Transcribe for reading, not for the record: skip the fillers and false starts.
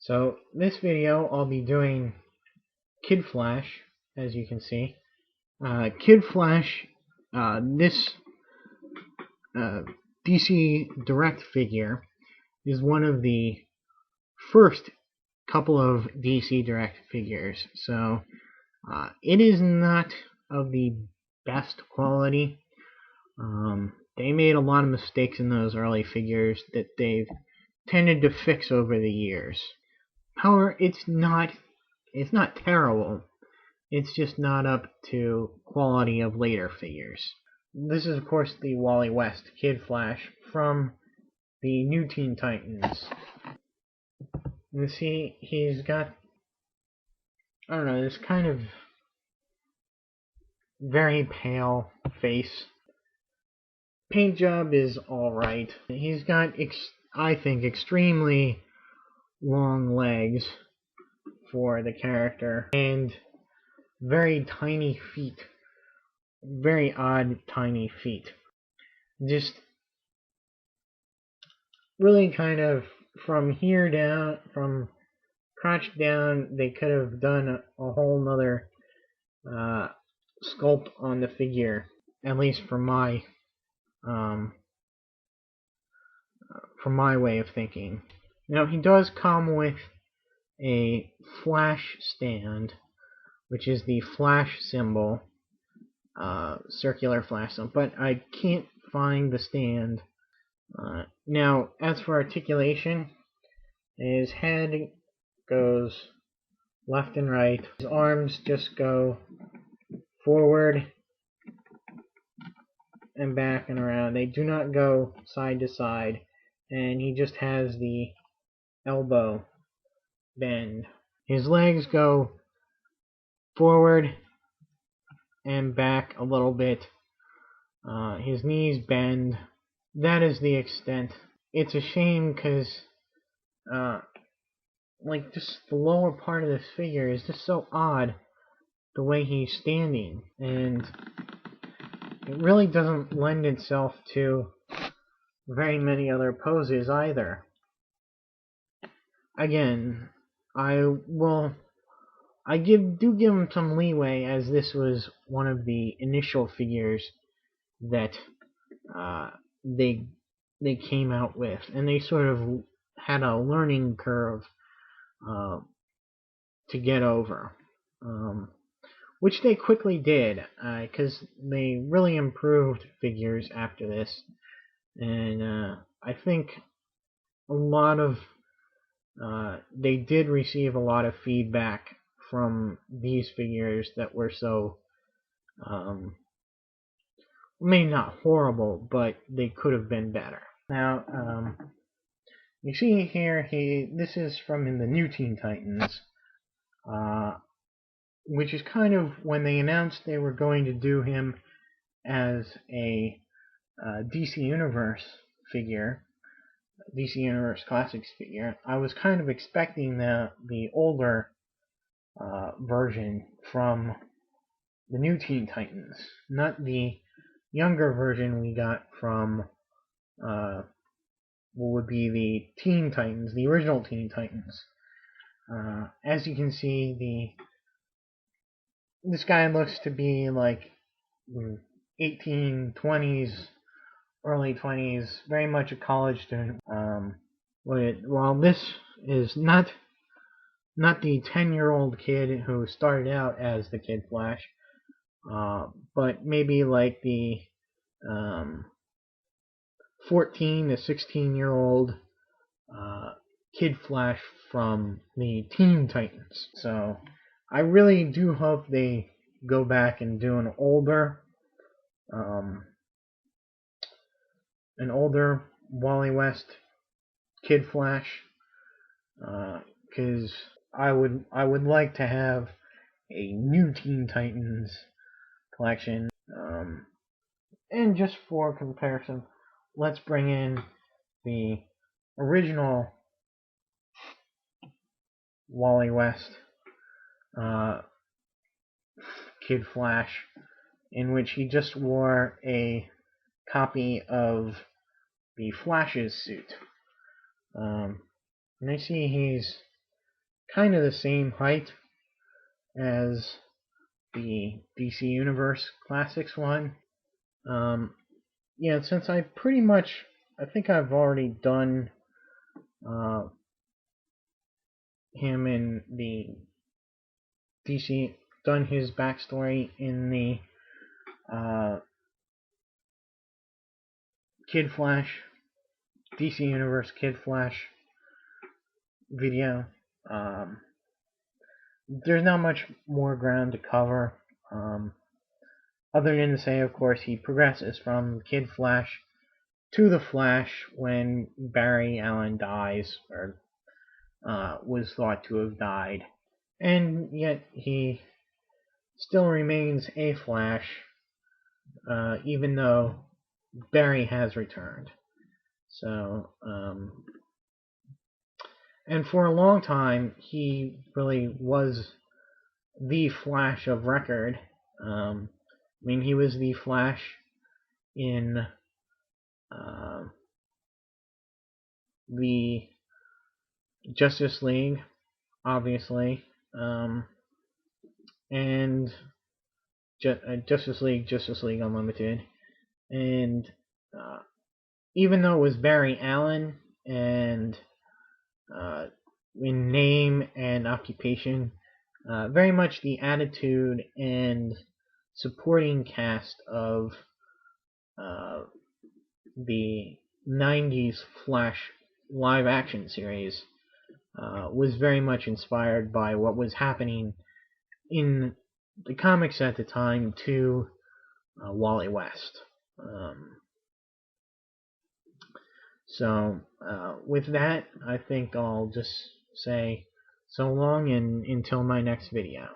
So this video I'll be doing Kid Flash, as you can see. Kid Flash, this DC Direct figure is one of the first couple of DC Direct figures. So it is not of the best quality. They made a lot of mistakes in those early figures that they've tended to fix over the years. However, it's not terrible. It's just not up to quality of later figures. This is, of course, the Wally West Kid Flash from the New Teen Titans. You see, he's got, I don't know, this kind of very pale face. Paint job is alright. He's got, I think, extremely long legs for the character and very tiny feet, very odd tiny feet. Just really kind of from here down, from crotch down, they could have done a whole nother sculpt on the figure, at least for my way of thinking. Now he does come with a flash stand, which is the flash symbol, circular flash symbol, but I can't find the stand. Now, as for articulation, his head goes left and right. His arms just go forward and back and around. They do not go side to side, and he just has the elbow bend. His legs go forward and back a little bit. His knees bend. That is the extent. It's a shame because like, just the lower part of this figure is just so odd, the way he's standing, and it really doesn't lend itself to very many other poses either. Again, do give him some leeway, as this was one of the initial figures that they came out with, and they sort of had a learning curve to get over, which they quickly did, because they really improved figures after this, and I think a lot of they did receive a lot of feedback from these figures that were so maybe not horrible, but they could have been better. Now, you see here, this is from in the New Teen Titans, which is kind of when they announced they were going to do him as a DC Universe figure, DC Universe Classics figure. I was kind of expecting the older version from the New Teen Titans, not the younger version we got from what would be the Teen Titans, the original Teen Titans. As you can see, this guy looks to be like 1820s, early 20s, very much a college student. While this is not the 10-year-old kid who started out as the Kid Flash, but maybe like the 14 to 16-year-old Kid Flash from the Teen Titans. So I really do hope they go back and do an older Wally West Kid Flash, because I would like to have a new Teen Titans collection. And just for comparison, let's bring in the original Wally West Kid Flash, in which he just wore a copy of the Flash's suit. And I see he's kind of the same height as the DC Universe Classics one. Yeah, since I think I've already done him in the DC, done his backstory in the Kid Flash, DC Universe Kid Flash video. There's not much more ground to cover, other than to say, of course, he progresses from Kid Flash to the Flash when Barry Allen dies, or was thought to have died, and yet he still remains a Flash, even though Barry has returned. So, and for a long time, he really was the Flash of record. He was the Flash in the Justice League, obviously, and Justice League Unlimited, and even though it was Barry Allen and in name and occupation, very much the attitude and supporting cast of the 90s Flash live action series was very much inspired by what was happening in the comics at the time to Wally West. So with that, I think I'll just say so long and until my next video.